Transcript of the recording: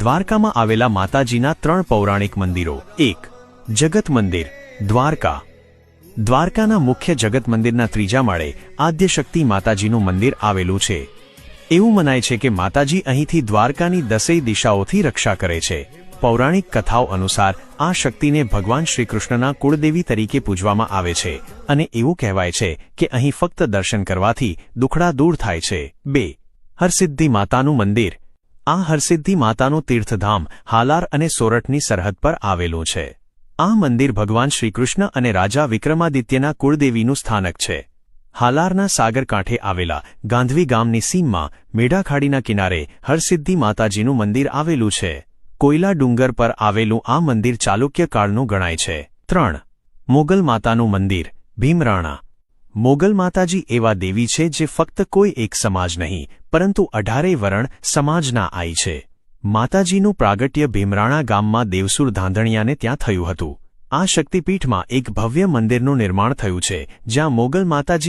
દ્વારકામાં આવેલા માતાજીના 3 પૌરાણિક મંદિરો। 1. જગત મંદિર, દ્વારકા। દ્વારકાના મુખ્ય જગત મંદિરના 3જા માળે આદ્યશક્તિ માતાજીનું મંદિર આવેલું છે। એવું મનાય છે કે માતાજી અહીંથી દ્વારકાની 10 દિશાઓથી રક્ષા કરે છે। પૌરાણિક કથાઓ અનુસાર આ શક્તિને ભગવાન શ્રીકૃષ્ણના કુળદેવી તરીકે પૂજવામાં આવે છે અને એવું કહેવાય છે કે અહીં ફક્ત દર્શન કરવાથી દુખડા દૂર થાય છે। 2. હરસિદ્ધિ માતાનું મંદિર। આ હરસિદ્ધિ માતાનું તીર્થધામ હાલાર અને સોરઠની સરહદ પર આવેલું છે। આ મંદિર ભગવાન શ્રીકૃષ્ણ અને રાજા વિક્રમાદિત્યના કુળદેવીનું સ્થાનક છે। હાલારના સાગર કાંઠે આવેલા ગાંધવી ગામની સીમમાં મેઢાખાડીના કિનારે હરસિદ્ધિ માતાજીનું મંદિર આવેલું છે। કોયલા ડુંગર પર આવેલું આ મંદિર ચાલુક્ય કાળનું ગણાય છે। 3. મોગલ માતાનું મંદિર, ભીમરાણા। મોગલ માતાજી એવા દેવી છે જે ફક્ત કોઈ એક સમાજ નહીં પરંતુ 18 વર્ણ સમાજના આઈ છે। માતાજીનું પ્રાગટ્ય ભીમરાણા ગામમાં દેવસુર ધાંધણિયાને ત્યાં થયું હતું। આ શક્તિપીઠમાં એક ભવ્ય મંદિરનું નિર્માણ થયું છે જ્યાં મોગલ માતાજી